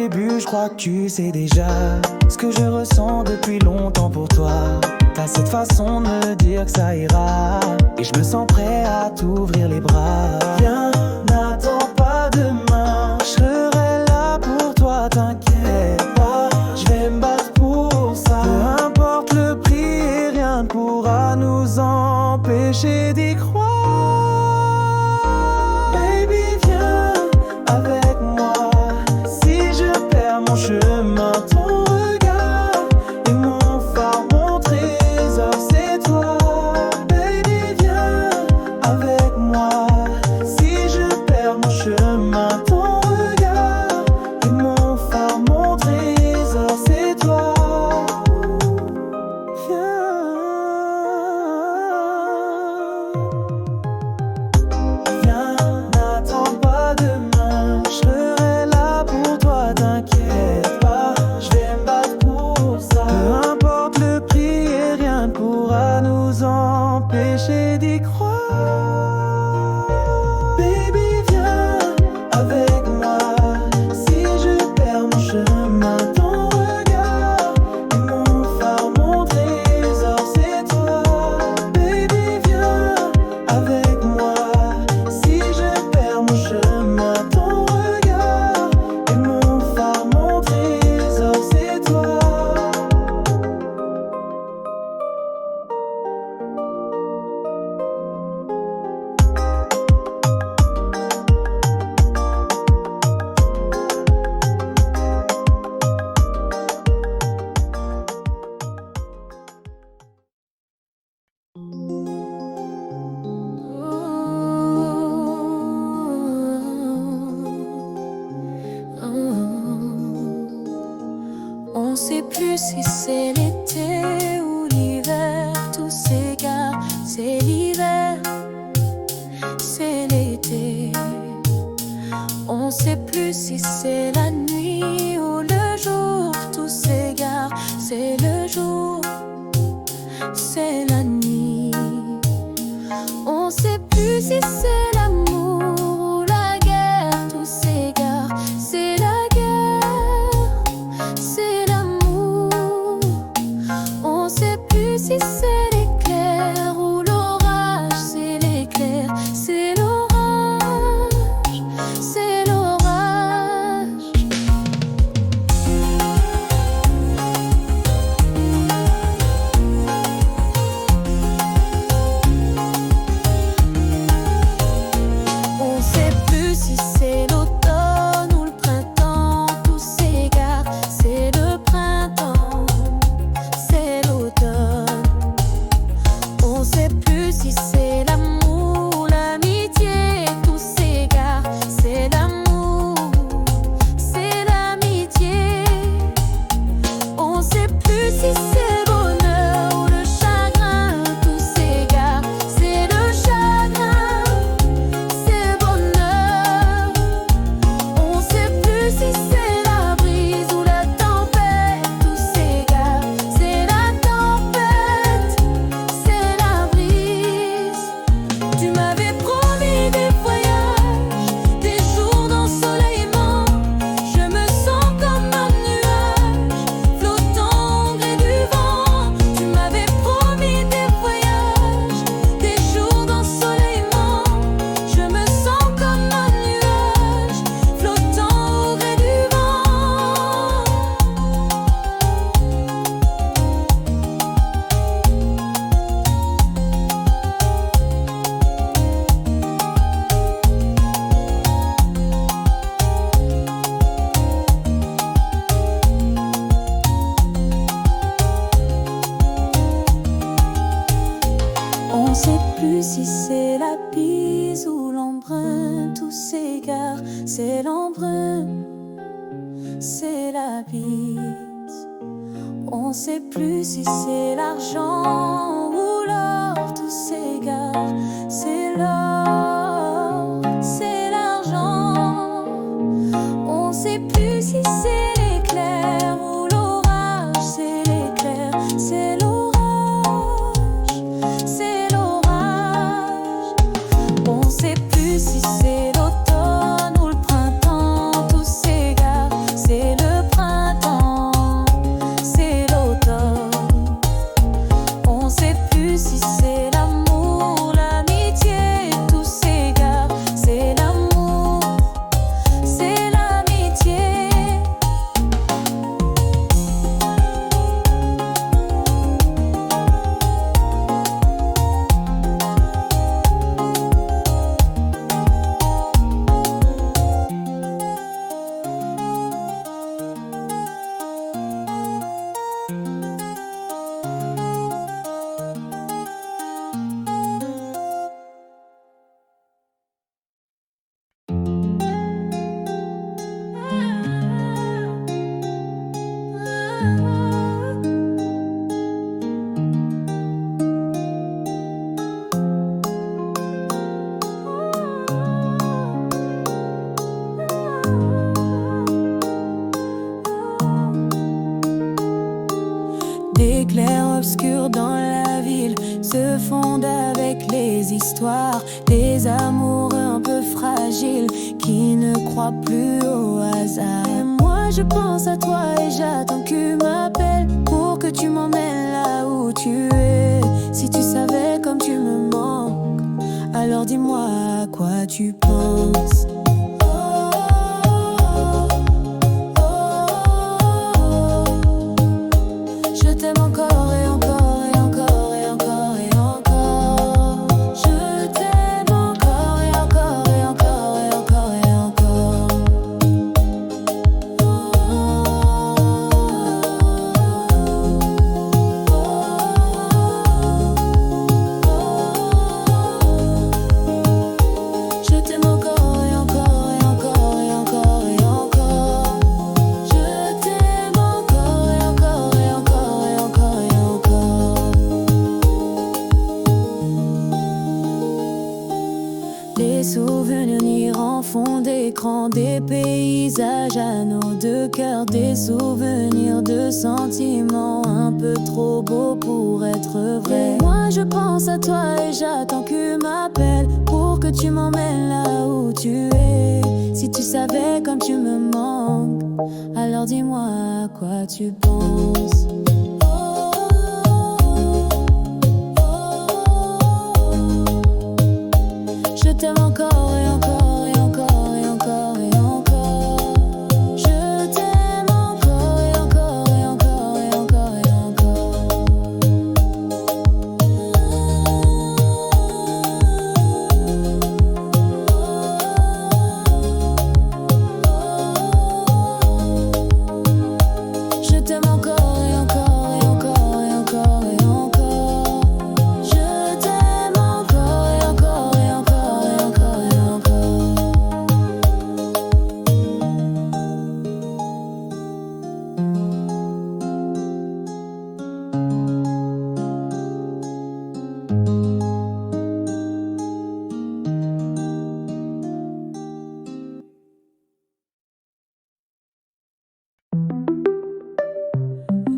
début, je crois que tu sais déjà ce que je ressens depuis longtemps pour toi. T'as cette façon de me dire que ça ira, et je me sens prêt à t'ouvrir les bras. Viens, n'attends pas demain, je serai là pour toi, t'inquiète pas. Je vais me battre pour ça, peu importe le prix, et rien ne pourra nous empêcher d'y croire. Baby, viens avec moi, si je perds mon chemin, ton regard est mon phare, mon trésor, c'est toi. Baby, viens avec moi, si je perds mon chemin, ton regard est mon phare, mon trésor, c'est toi. Viens, n'attends pas demain, je serai là pour toi, t'inquiète pas. Je vais me battre pour ça, peu importe le prix, et rien ne pourra nous empêcher d'y croire. Baby, viens avec moi, si je perds mon chemin, ton regard est mon phare, mon trésor, c'est toi. Baby, viens avec moi, si je perds mon chemin, ton regard est mon phare, mon trésor, c'est toi. On sait plus si c'est l'été ou l'hiver, tout s'égare, c'est l'hiver, c'est l'été. On sait plus si c'est la nuit ou le jour, tout s'égare, c'est le jour, c'est la nuit. On sait plus si c'est l'amour ou la guerre, tout s'égare, c'est la guerre, c'est l'amour. On sait plus si c'est l'éclair ou l'orage, c'est l'éclair, c'est l'orage, c'est l'orage. On sait plus si c'est l'automne ou le printemps, tout s'égare, c'est le printemps, c'est l'automne. On sait plus si c'est l'amour ou l'amitié, tout s'égare, c'est l'amour, c'est l'amitié. On sait plus si c'est le bonheur ou le chagrin, tout s'égare, c'est le chagrin, c'est le bonheur. On sait plus si c'est la brise ou la tempête, tout s'égare, c'est la tempête, c'est la brise. Tu m'avais promis des voyages, des jours d'ensoleillement. Je me sens comme un nuage, flottant au gré du vent. Tu m'avais promis des voyages, des jours d'ensoleillement. Je me sens comme un nuage, flottant au gré du vent. On sait plus si c'est la bise ou l'embrun, tout s'égare, c'est l'embrun, c'est la bise. On sait plus si c'est l'argent ou l'or, tout s'égare, c'est l'or, c'est l'argent. On sait plus si c'est l'éclair ou l'orage, c'est l'éclair, c'est l'orage, c'est l'orage. On sait plus si c'est l'automne ou le printemps, tout s'égare, c'est le Des clairs-obscurs dans la ville se fondent avec les histoires des amours un peu fragiles qui ne croient plus au hasard. Et moi je pense à toi et j'attends que tu m'appelles pour que tu m'emmènes là où tu es. Si tu savais comme tu me manques, alors dis-moi à quoi tu penses. Je t'aime encore et encore et encore et encore et encore. Je t'aime encore et encore et encore et encore et encore. Je t'aime encore et encore et encore et encore et encore. Je t'aime encore et encore et encore et encore et encore. Les souvenirs en fond d'écran, des paysages à nos deux cœurs, des souvenirs de sentiments un peu trop beaux pour être vrais. Et moi je pense à toi et j'attends que tu m'appelles pour que tu m'emmènes là où tu es. Si tu savais comme tu me manques, alors dis-moi à quoi tu penses. Je t'aime encore et encore et encore et encore et encore. Je t'aime encore et encore et encore et encore et encore. Je t'aime encore et encore et encore et encore et encore. Je t'aime encore et encore et encore et encore et encore.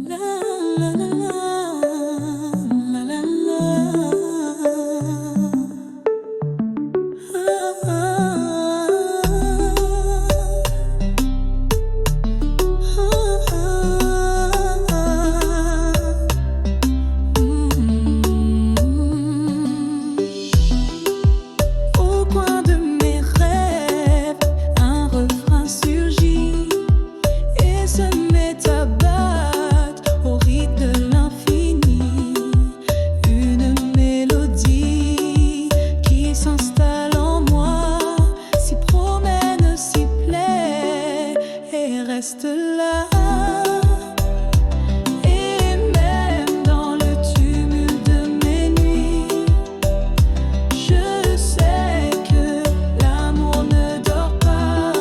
La la la la la Au coin de mes rêves, un refrain surgit et se met à battre au rythme de l'infini. Une mélodie qui s'installe en moi, s'y promène, s'y plaît et reste là. Et même dans le tumulte de mes nuits, je sais que l'amour ne dort pas.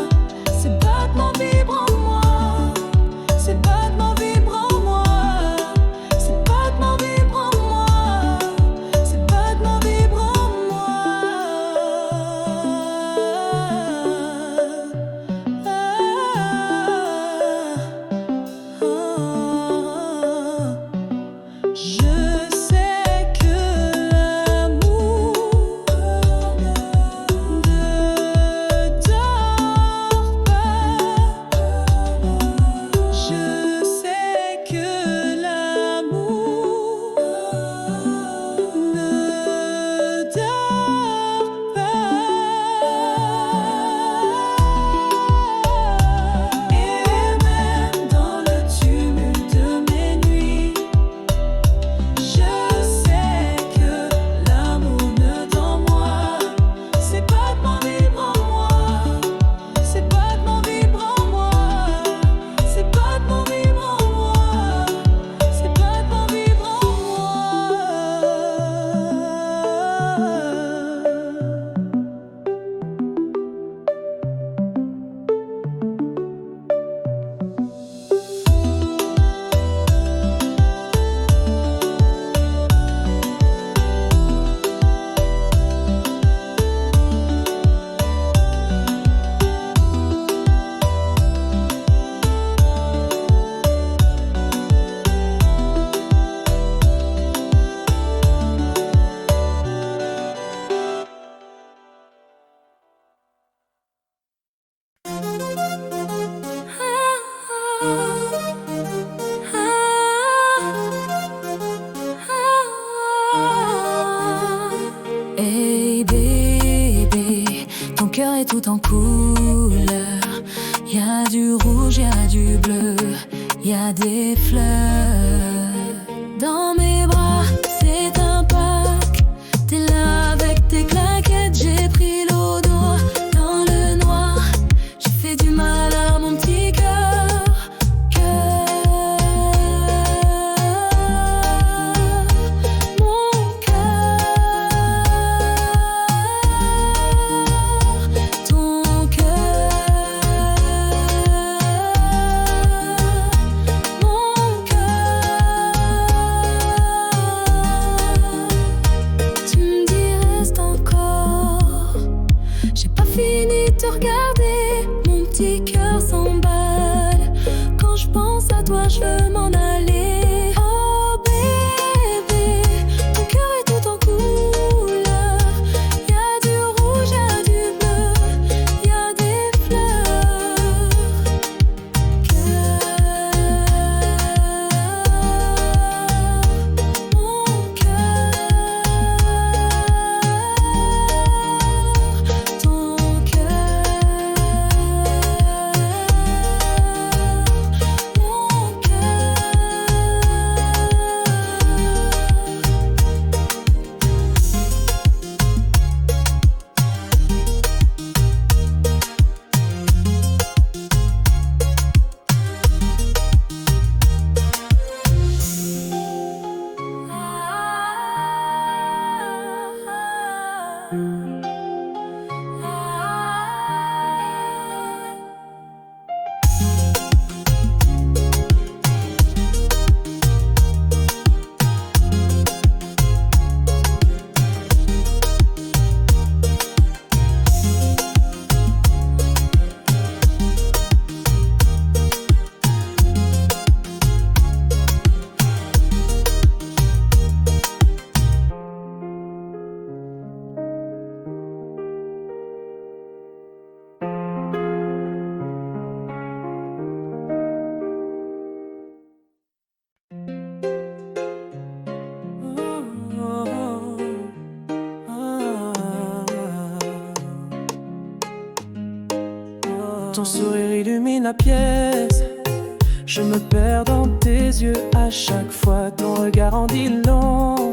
Ses battements vibrent en moi, ses battements vibrent en moi, ses battements vibrent en moi, ses battements vibrent en moi. Hey bébé, ton cœur est tout en couleur. Y a du rouge, y a du bleu, y a des fleurs. Dans mes bras, c'est un parc. T'es là avec tes claquettes, j'ai pris l'eau d'eau dans le noir. J'ai fait du mal à mon petit cœur. Mon cœur, ton cœur, mon cœur. Tu me dis reste encore. J'ai pas fini de te regarder. Mon petit cœur s'emballe. Quand je pense à toi, je veux m'en aller. Oh bébé, ton cœur est tout en couleur. Y a du rouge, y a du bleu, y a des fleurs. Mon cœur, ton cœur, mon cœur. Ton sourire illumine la pièce. Je me perds dans tes yeux à chaque fois. Ton regard en dit long.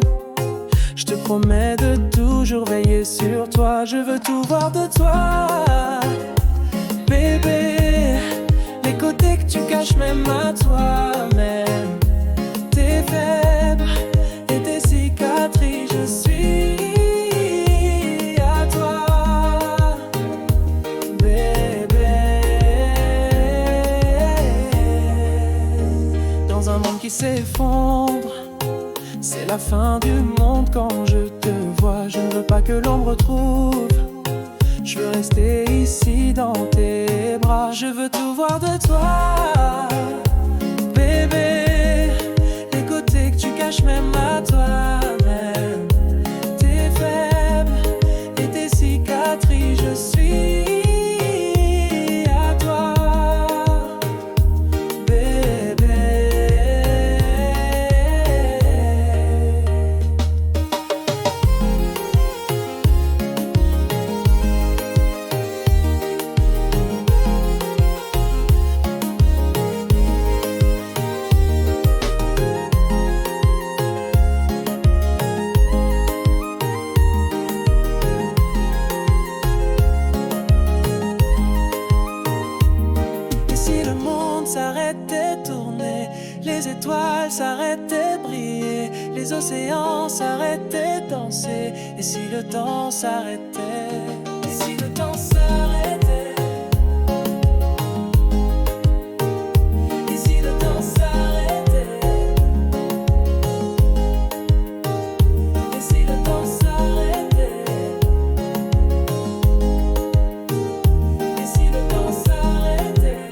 Je te promets de toujours veiller sur toi. Je veux tout voir de toi, bébé. Les côtés que tu caches même à toi-même. Tes faibles et tes cicatrices, je suis à toi, bébé. Dans un monde qui s'effondre, c'est la fin du monde quand je te vois. Je ne veux pas que l'ombre trouve. Je veux rester ici dans tes bras. Je veux tout voir de toi, bébé. Les côtés que tu caches même à toi-même. Tes faibles et tes cicatrices, je suis à toi, bébé. S'arrêtait de tourner, les étoiles s'arrêtaient de briller, les océans s'arrêtaient de danser. Et si le temps s'arrêtait, et si le temps s'arrêtait, et si le temps s'arrêtait, et si le temps s'arrêtait, et si le temps s'arrêtait.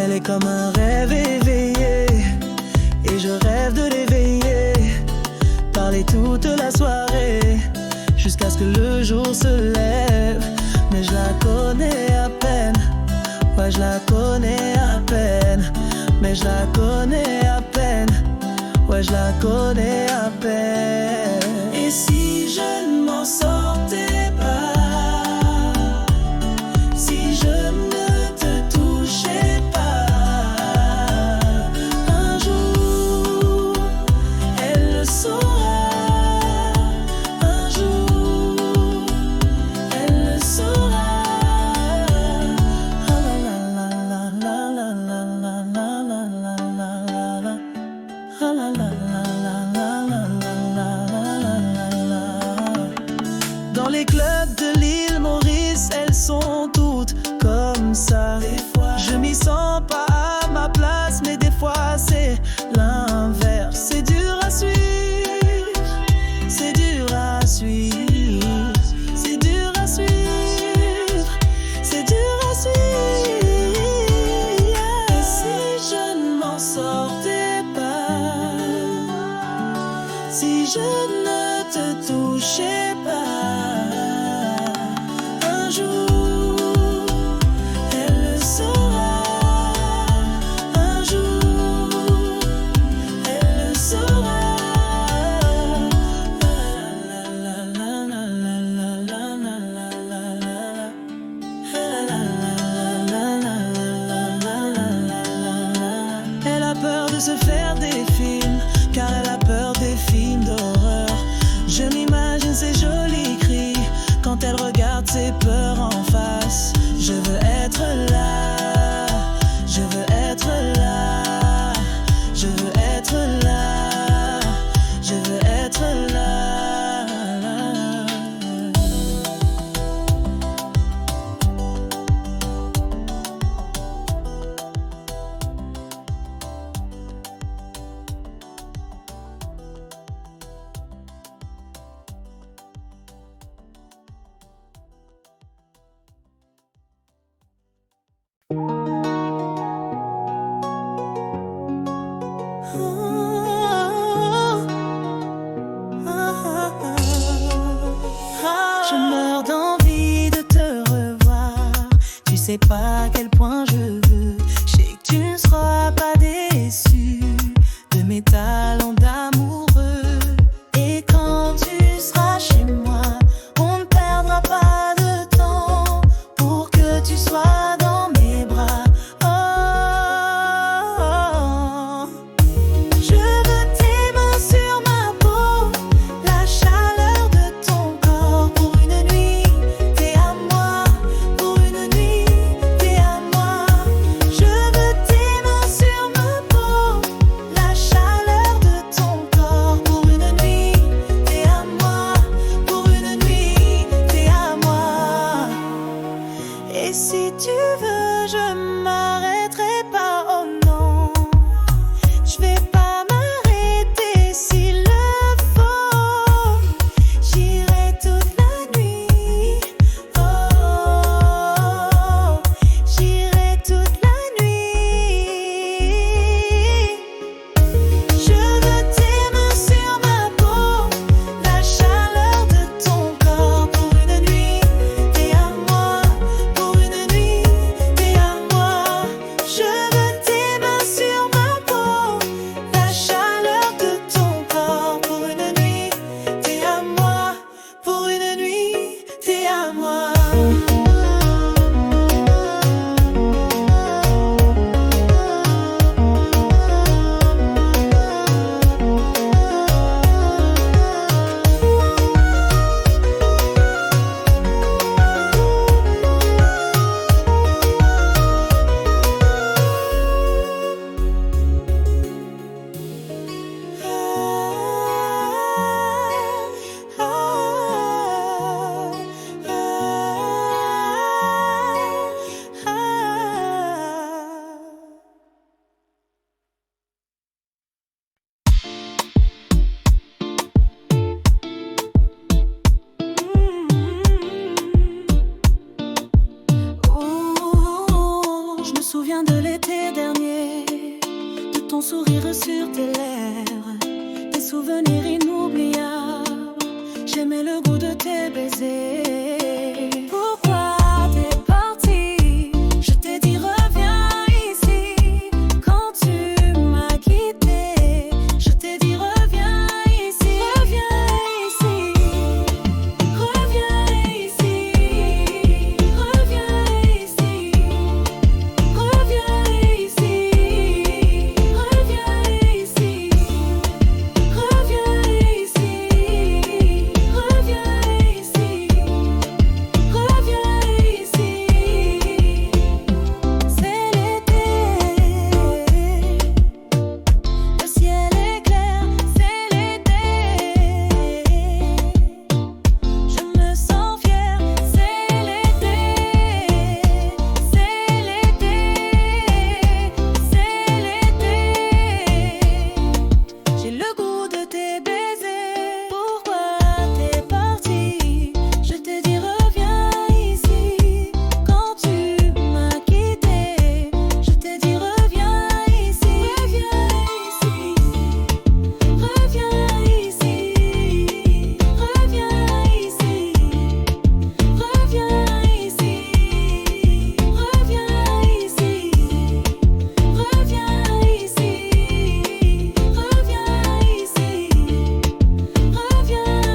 Elle est comme un rêve éveillé, et je rêve de l'éveiller. Parler toute la soirée, jusqu'à ce que le jour se lève. Mais je la connais à peine, ouais je la connais à peine. Mais je la connais à peine, ouais je la connais à peine. Et si je ne m'en sortais pas, si je ne te touchais pas, un jour elle le saura, un jour elle le saura. Ah la la la la la la la la la la la la. Ah la la la la la la la la la. Dans les clubs de l'île Maurice, elles sont toutes comme ça. Des fois, je m'y sens pas à ma place, mais des fois c'est l'inverse. C'est dur à suivre, c'est dur à suivre, c'est dur à suivre, c'est dur à suivre. Et si je ne m'en sortais pas, si je ne te touchais pas, un jour elle le saura, un jour elle le saura. La la la la la la la la la la la. Elle a peur de se faire des films, car elle a peur des films d'horreur. Je m'imagine ses jolis cris quand elle regarde ses peurs en face. Je veux être là, je veux être là, je veux être là, je veux être là. Je meurs d'envie de te revoir. Tu sais pas à quel point je veux. Je sais que tu ne seras pas déçu de mes talents d'amoureux. Et quand tu seras chez moi, on ne perdra pas de temps pour que tu sois dans mes bras. Oh, oh, oh. Je veux tes mains sur ma peau, la chaleur de ton corps. Pour une nuit, t'es à moi. Pour une nuit, t'es dernier, de ton sourire sur tes lèvres, des souvenirs inoubliables. J'aimais le goût de tes baisers. Pourquoi t'es parti? Je t'ai dit reviens ici. Quand tu m'as quitté, je t'ai dit reviens ici. Reviens ici. Reviens ici. Reviens ici. Reviens ici. Reviens ici. Reviens ici. Reviens ici. Reviens ici. C'est l'été. Le ciel est clair, c'est l'été. Je me sens fière, c'est l'été. C'est l'été. C'est l'été. J'ai le goût de tes baisers. Pourquoi t'es parti? Je t'ai dit reviens ici. Quand tu m'as quitté, je t'ai dit reviens ici. Reviens ici. Reviens ici. Reviens ici. Reviens ici. Reviens ici. Reviens ici. Reviens ici. Reviens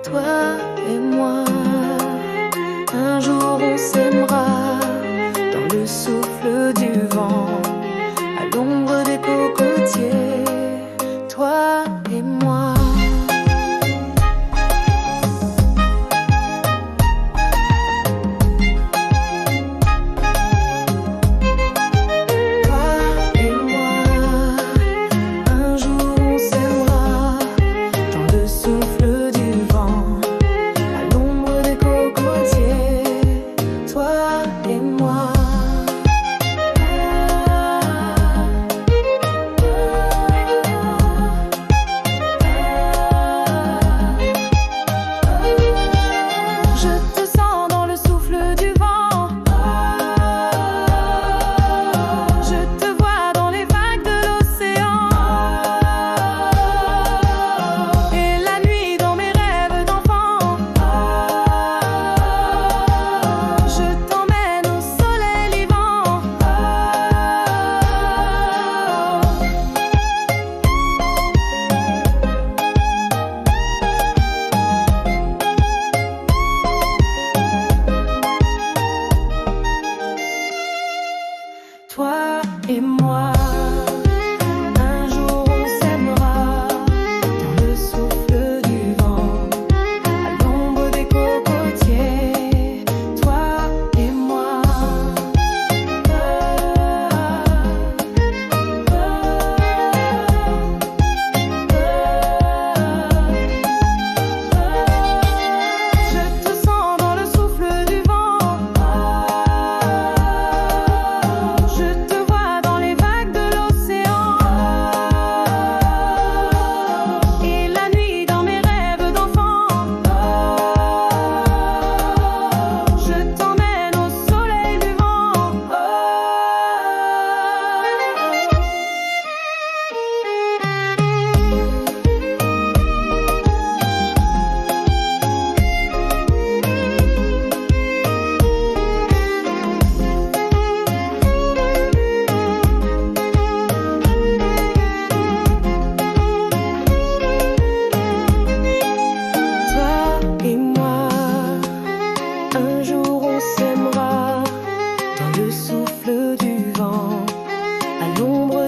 Toi et moi, un jour on s'aimera dans le souffle du vent, à l'ombre des cocotiers. Toi et moi. Toi et moi, un jour on s'aimera dans le souffle du vent, à l'ombre des cocotiers. Toi et moi.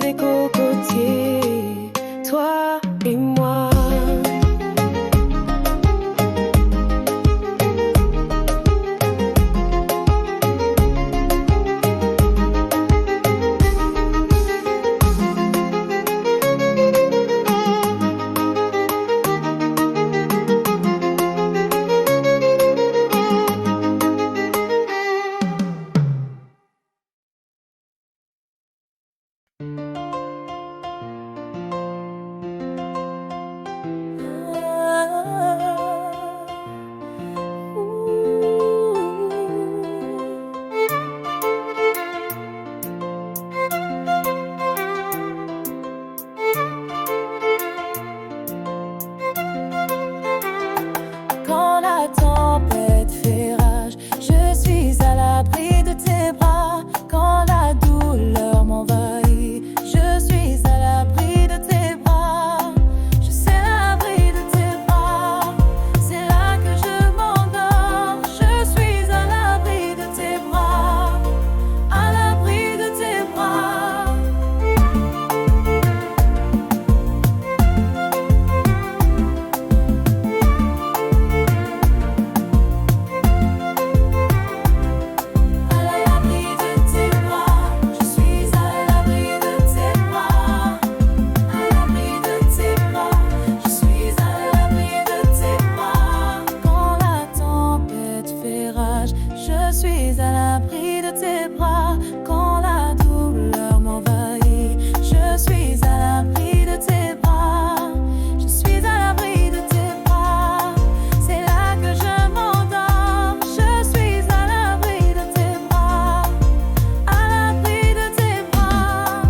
des cocotiers, toi et moi. Quand la tempête fait rage, je suis à l'abri de tes bras. Quand la douleur m'envahit, je suis à l'abri de tes bras. Je suis à l'abri de tes bras. C'est là que je m'endors. Je suis à l'abri de tes bras. À l'abri de tes bras. Je suis à l'abri de tes bras. Quand la douleur m'envahit, je suis à l'abri de tes bras. Je suis à l'abri de tes bras. C'est là que je m'endors. Je suis à l'abri de tes bras. À l'abri de tes bras.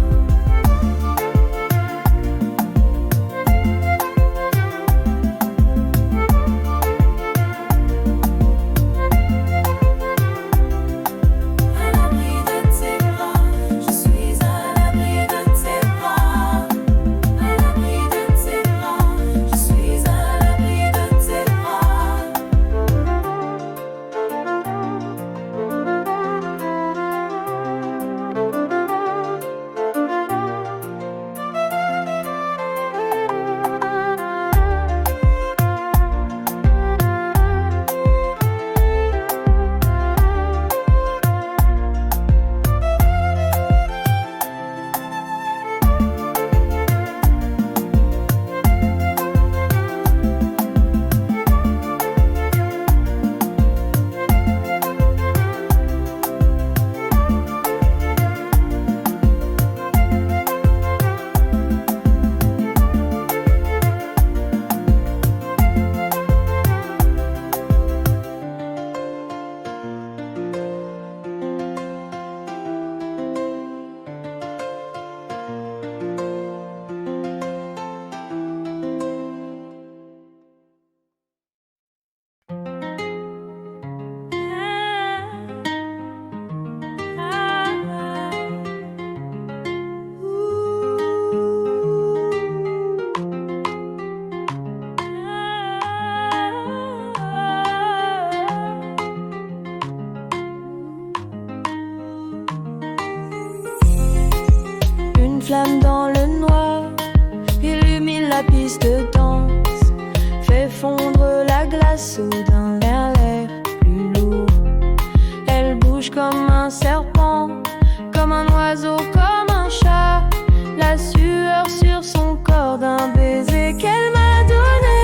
Une flamme dans le noir illumine la piste de danse, fait fondre la glace soudain vers l'air plus lourd. Elle bouge comme un serpent, comme un oiseau, comme un chat. La sueur sur son corps d'un baiser qu'elle m'a donné.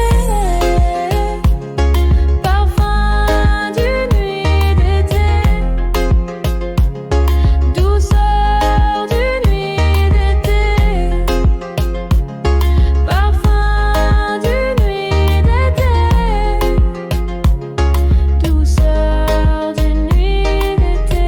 Parfum d'une nuit d'été, douceur d'une nuit d'été. Parfum d'une nuit d'été, douceur d'une nuit d'été.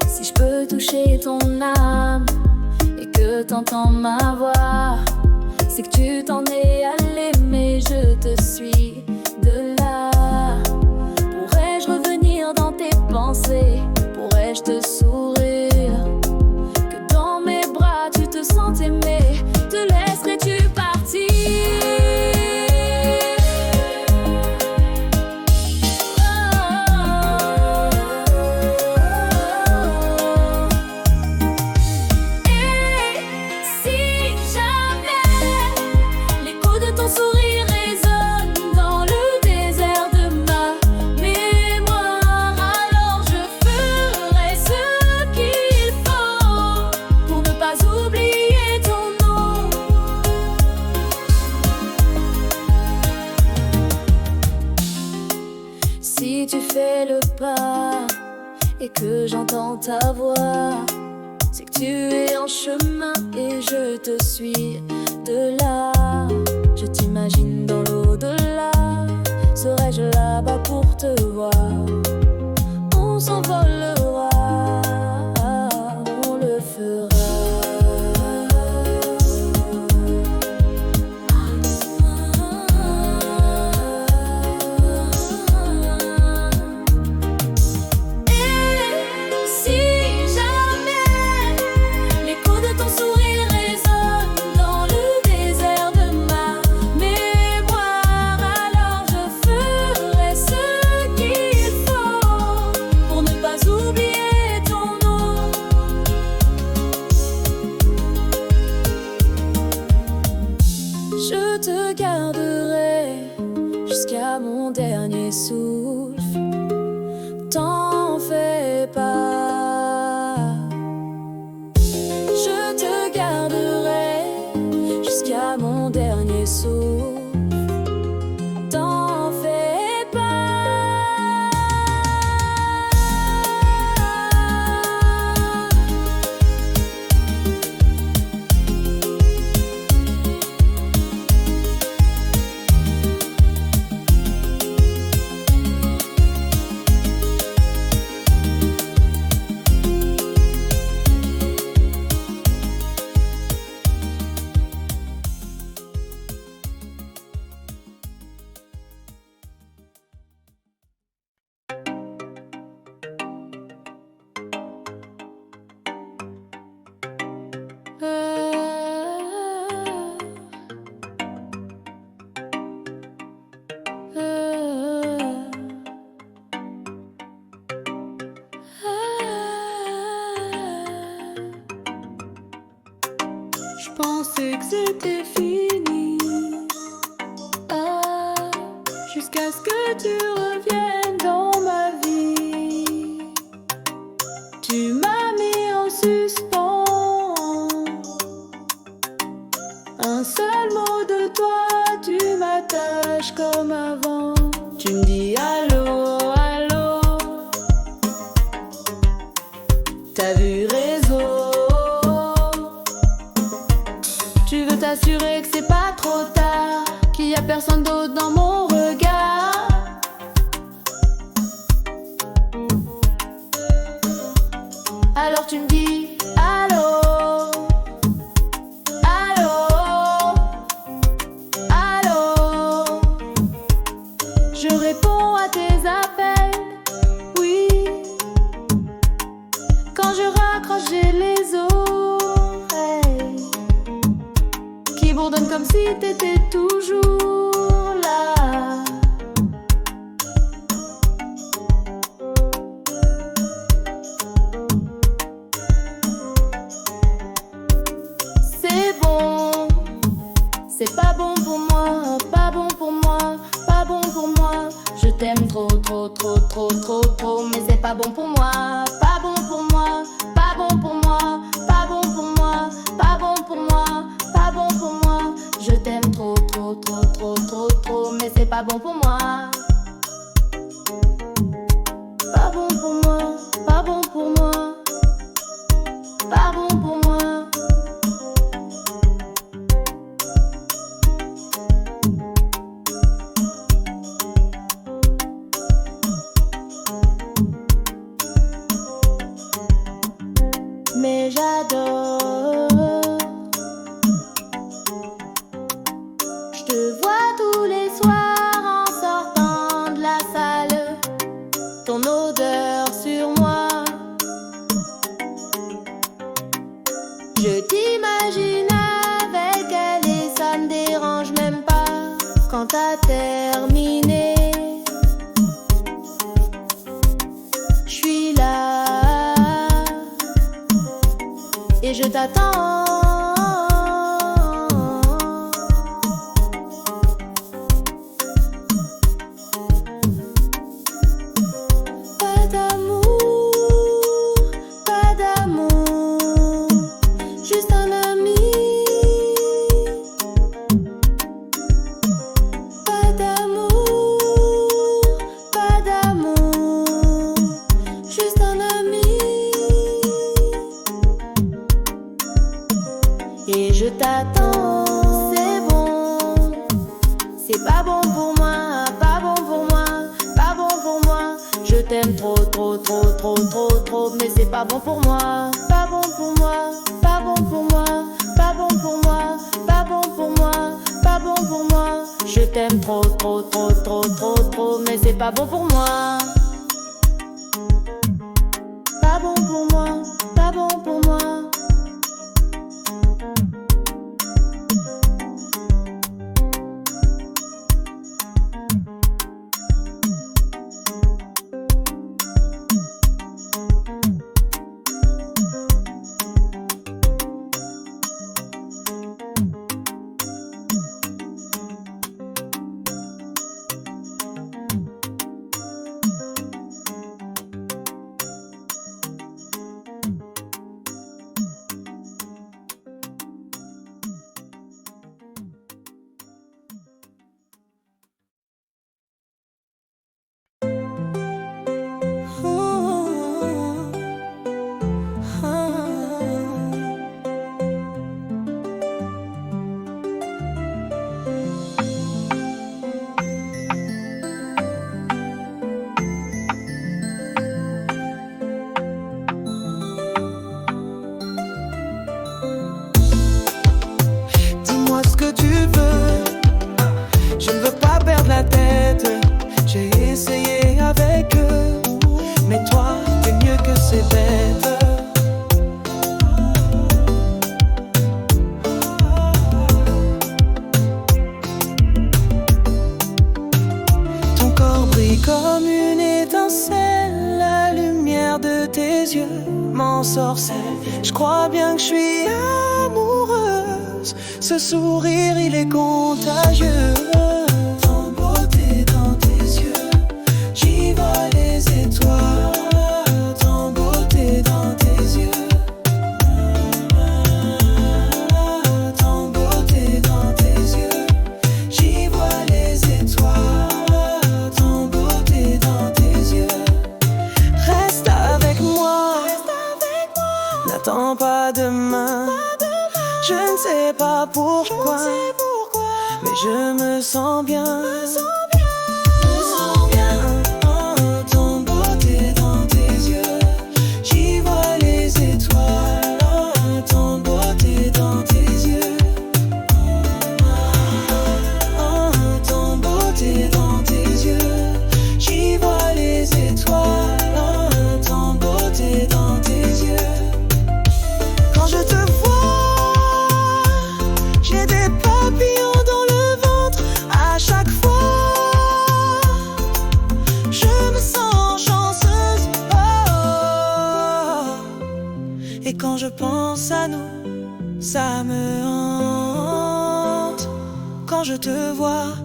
Si je peux toucher ton âme et que t'entends ma voix, c'est que tu t'en es allé, mais je te suis de là. Pourrais-je revenir dans tes pensées? Pourrais-je te sourire? Que dans mes bras tu te sens aimé? Te laisserais-tu partir? Si tu fais le pas et que j'entends ta voix, c'est que tu es en chemin et je te suis de là. Je t'imagine dans l'au-delà, serais-je là-bas pour te voir? On s'envolera, on le fera. Je te garderai jusqu'à mon dernier souffle. T'en fais pas. Je te garderai jusqu'à mon dernier souffle. T'en fais pas. Je pensais que c'était fini, jusqu'à ce que tu reviennes dans ma vie. Tu m'as mis en suspens. Un seul mot de toi, tu m'attaches comme avant. Tu me dis allô, allô. T'as vu réseau? Tu veux t'assurer que c'est pas trop tard, qu'il y a personne d'autre dans mon regard. Alors tu me dis allô, allô, allô. Je réponds à tes appels, oui. Quand je raccroche, j'ai les oreilles qui bourdonnent comme si t'étais toujours là. C'est bon, c'est pas bon pour moi, pas bon pour moi, pas bon pour moi. Je t'aime trop, trop, trop, trop, trop, trop, mais c'est pas bon pour moi, pas bon pour moi, pas bon pour moi, pas bon pour moi, pas bon pour moi, pas bon pour moi. Je t'aime trop, trop, trop, trop, trop, trop, mais c'est pas bon pour moi. Pas bon pour moi, pas bon pour moi, pas bon pour moi. Je t'imagine avec elle et ça me dérange même pas quand t'as terminé. Je suis là et je t'attends. Et je t'attends, c'est bon. C'est pas bon pour moi, pas bon pour moi, pas bon pour moi. Je t'aime trop, trop, trop, trop, trop, trop, mais c'est pas bon pour moi. Pas bon pour moi, pas bon pour moi, pas bon pour moi, pas bon pour moi, pas bon pour moi. Je t'aime trop, trop, trop, trop, trop, trop, mais c'est pas bon pour moi. Pas bon pour moi, pas bon pour moi. J'ai essayé avec eux, mais toi, t'es mieux que ces bêtes. Ton corps brille comme une étincelle, la lumière de tes yeux m'ensorcelle. Je crois bien que je suis amoureuse, ce sourire il est contagieux. N'attends pas demain, je ne sais pas pourquoi, mais je me sens bien. Ton beauté dans tes yeux, j'y vois les étoiles. Ton beauté dans tes yeux, ton beauté dans tes yeux, j'y vois les étoiles. Ton beauté dans tes yeux. Quand je te vois, j'ai des papillons dans le ventre. À chaque fois, je me sens chanceuse. Oh. Et quand je pense à nous, ça me hante. Quand je te vois,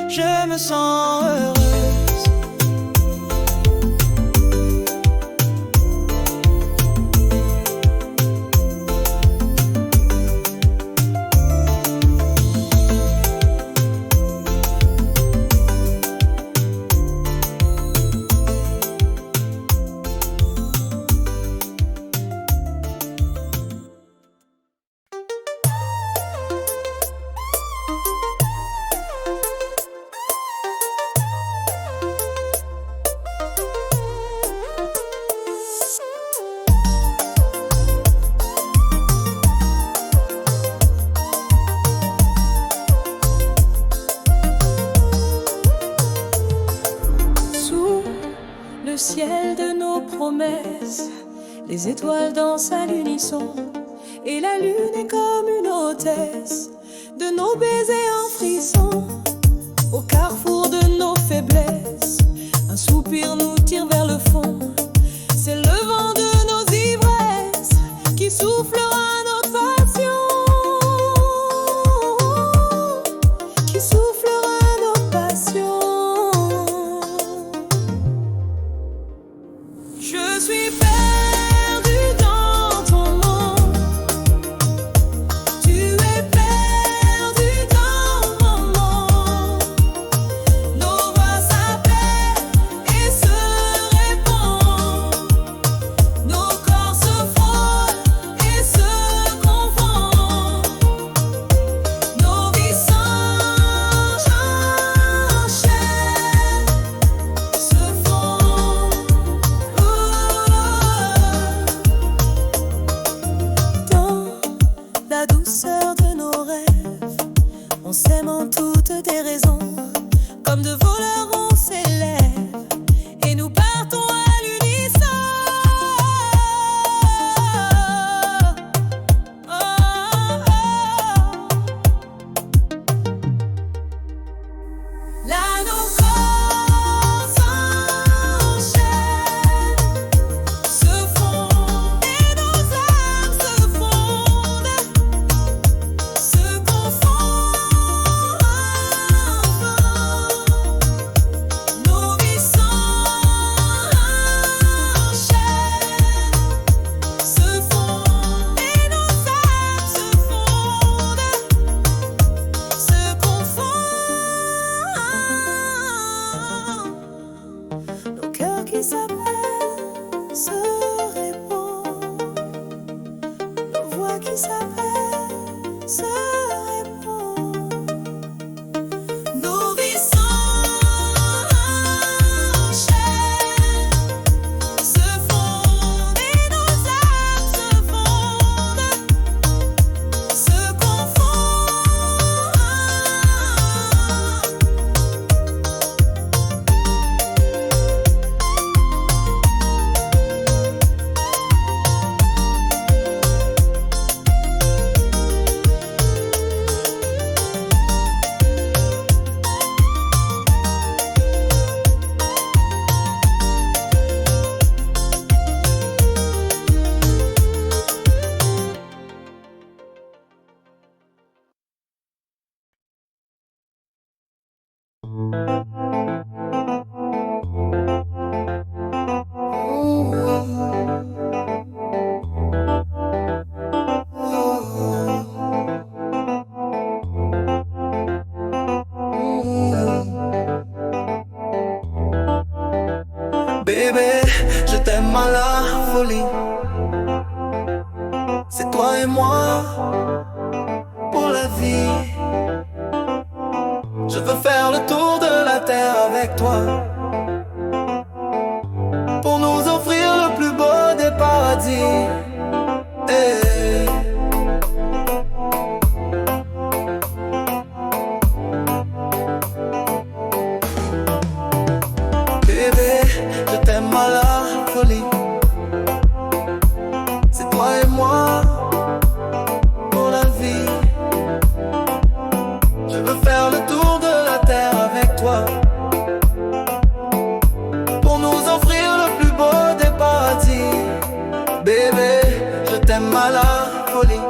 je me sens heureuse. Ciel de nos promesses, les étoiles dansent à l'unisson Et la lune est comme une hôtesse de nos baisers en frisson. Au carrefour de nos faiblesses, un soupir nous tire vers le fond. C'est le vent de nos ivresses qui soufflera notre passion, qui soufflera notre passion. Je suis perdue dans ton monde. Tu es perdu dans mon monde. Nos voix s'appellent et se répondent. Nos corps se frôlent et se confondent. Nos vies s'enchaînent, se font. Dans la douceur de nos rêves, on s'aime en toutes des raisons. Comme de voleurs on s'élève et nous partons à l'unisson. Oh, oh, oh. Là nos corps s'enchaînent, se fondent et nos âmes se fondent, se confondent. Nos vies s'enchaînent, se fondent et nos âmes se fondent, se confondent. Nos cœurs qui s'appellent se répondent. Nos voix qui s'appellent se répondent. Nos vies s'enchaînent, se fondent et nos âmes se fondent, se confondent. Bébé, je t'aime à la folie. C'est toi et moi pour la vie. Je veux faire le tour de la terre avec toi pour nous offrir le plus beau des paradis. Hey. Bébé, je t'aime à la folie. C'est toi et moi pour la vie. Je veux faire le tour de la terre avec toi pour nous offrir le plus beau des paradis. Bébé, je t'aime à la folie.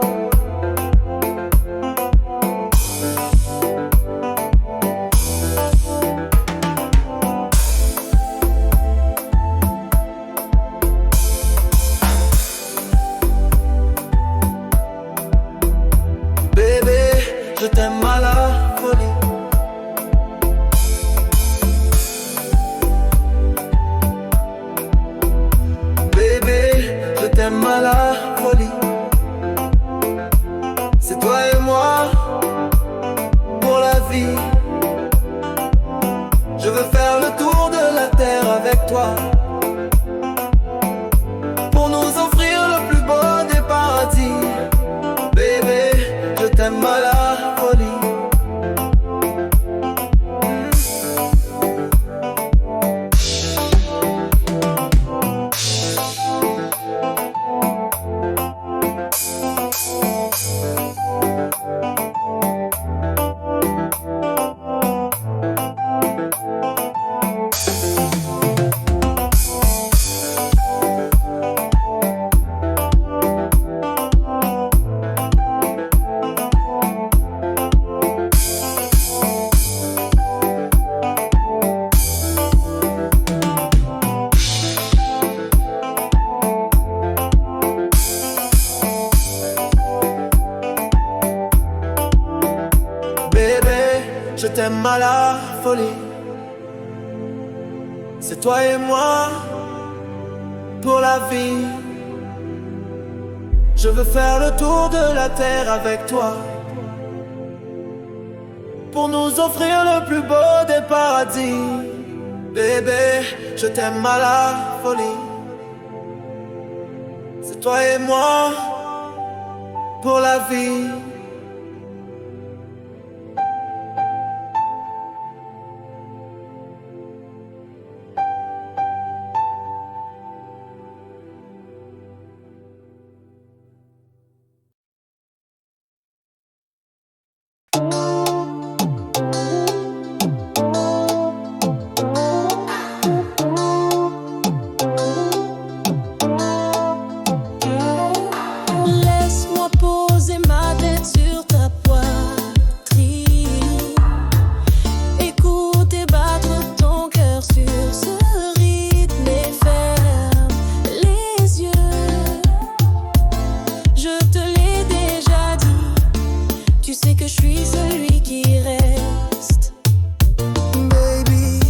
Je t'aime à la folie. Bébé, je t'aime à la folie. C'est toi et moi pour la vie. Je veux faire le tour de la terre avec toi pour nous offrir le plus beau des paradis. Bébé, je t'aime à la folie. je t'aime à la folie. C'est toi et moi pour la vie. Je veux faire le tour de la terre avec toi, pour nous offrir le plus beau des paradis. Bébé, je t'aime à la folie. C'est toi et moi pour la vie. Laisse-moi poser ma tête sur ta poitrine, écouter battre ton cœur sur ce rythme et ferme les yeux. Je te l'ai déjà dit, tu sais que je suis celui qui reste. Baby,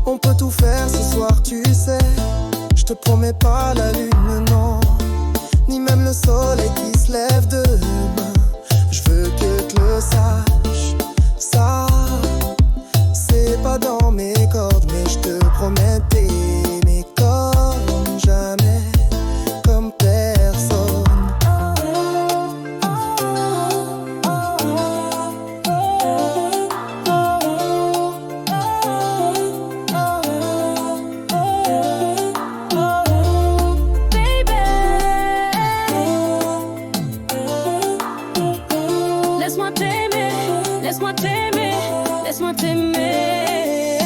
on peut tout faire ce soir, tu sais. Je te promets pas la lune, non, ni même le soleil qui se lève demain. Je veux que tu le saches, ça, c'est pas dans mes cordes, mais je te promets t'aimer comme jamais, comme personne. Laisse-moi t'aimer, laisse-moi t'aimer, laisse-moi t'aimer.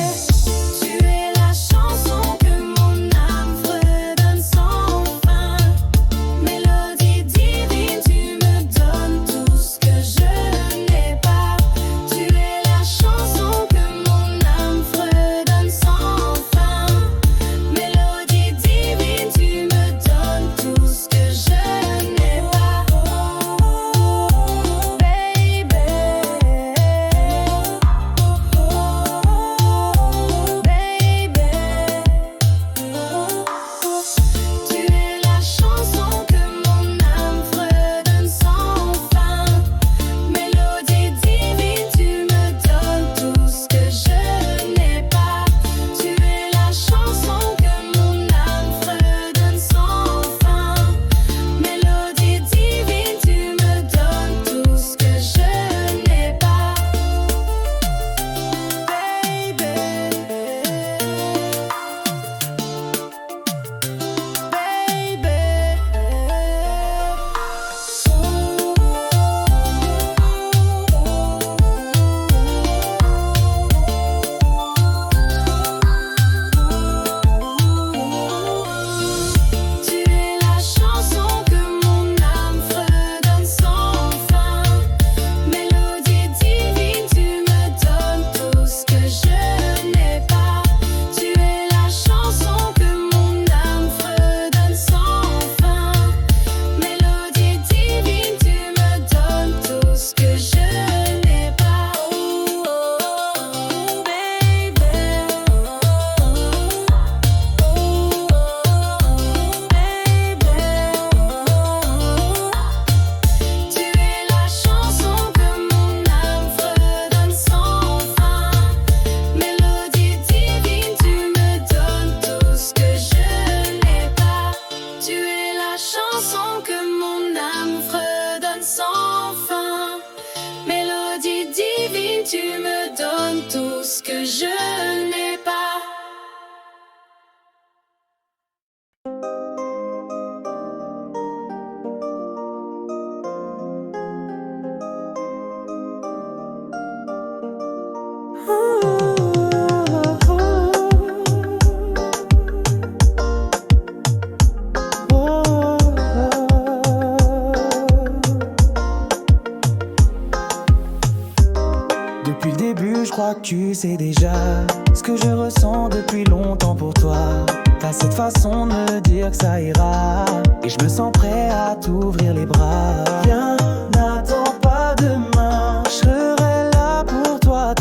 Tu es la chanson que mon âme fredonne sans fin. Mélodie divine, tu me donnes tout ce que je n'ai pas. Tu es la chanson que mon âme fredonne sans fin. Mélodie divine, tu me donnes tout ce que je n'ai pas. Tu es la chanson que mon âme fredonne sans fin. Mélodie divine, tu me donnes tout ce que je n'ai pas. Tu es la chanson que mon âme fredonne sans fin. Mélodie divine, tu me donnes tout ce que je n'ai pas. Tu es la chanson que mon âme fredonne sans fin. Mélodie divine, tu me donnes tout ce que je n'ai pas. Tu es la chanson que mon âme fredonne sans fin. Mélodie divine, tu me donnes tout ce que je n'ai pas. Tu es la chanson que mon âme fredonne sans fin. Mélodie divine, tu me donnes tout ce que je n'ai pas. Tu es la chanson que mon âme fredonne sans fin. Mélodie divine, tu me donnes tout ce que je n'ai pas. Depuis le début, je crois que tu sais déjà ce que je ressens depuis longtemps pour toi. T'as cette façon de me dire que ça ira, et je me sens prêt à t'ouvrir les bras. Viens, n'attends pas demain, je serai là pour toi.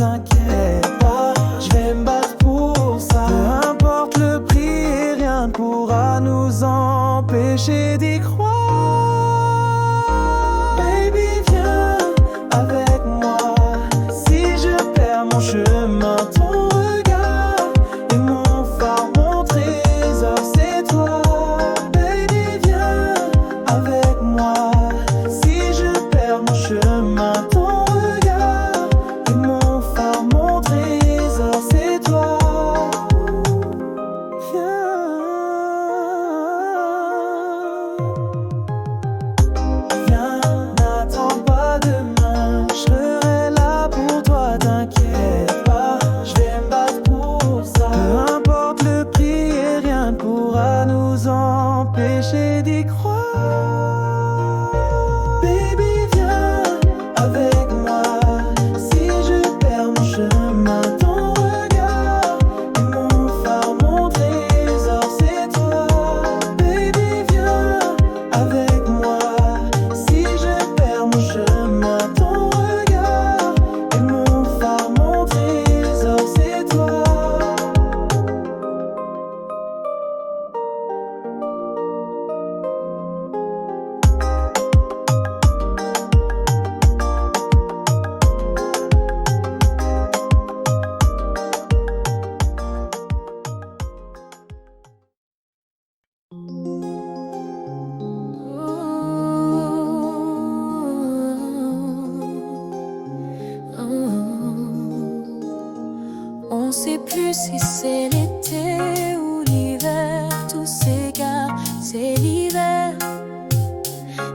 On sait plus si c'est l'été ou l'hiver. Tout s'égare, c'est l'hiver,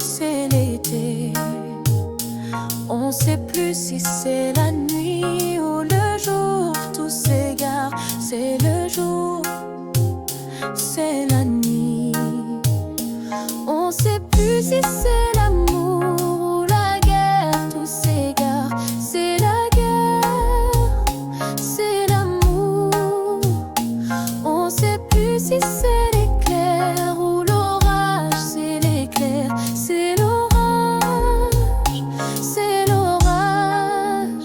c'est l'été. On sait plus si c'est la nuit ou le jour. Tout s'égare, c'est le jour, c'est la nuit. On sait plus si c'est l'amour ou la guerre. Tout s'égare, c'est la guerre, c'est l'amour. On sait plus si c'est l'éclair ou l'orage. C'est l'éclair, c'est l'orage, c'est l'orage.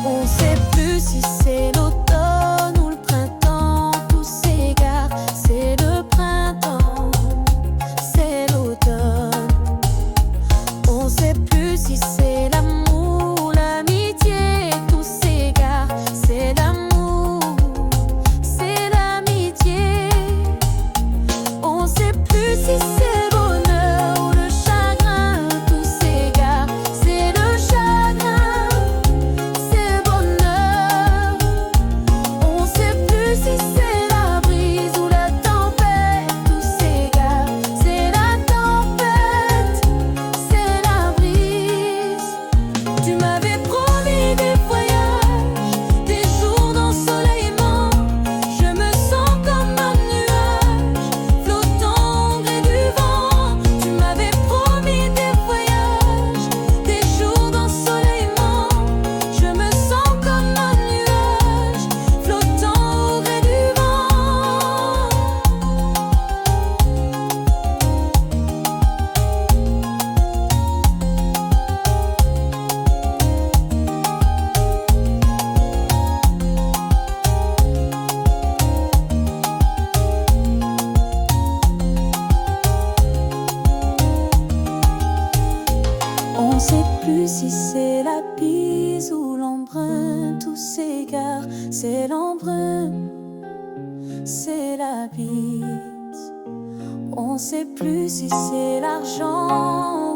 On sait plus si c'est l'automne ou le printemps. Tout s'égare, c'est le printemps, c'est l'automne. On sait plus si c'est l'amour ou l'amitié. Tout s'égare, c'est l'amour, c'est l'amitié. On sait plus si c'est le bonheur ou le chagrin. Tout s'égare, c'est le chagrin, c'est le bonheur. On sait plus si c'est la brise ou la tempête. Tout s'égare, c'est la tempête, c'est la brise. Tu m'avais promis des voyages, des jours d'ensoleillement. Je me sens comme un nuage flottant au gré du vent. Tu m'avais promis des voyages, des jours d'ensoleillement. Je me sens comme un nuage flottant au gré du vent. On sait plus si c'est la bise ou l'embrun. Tout s'égare, c'est l'embrun, c'est la bise. On sait plus si c'est l'argent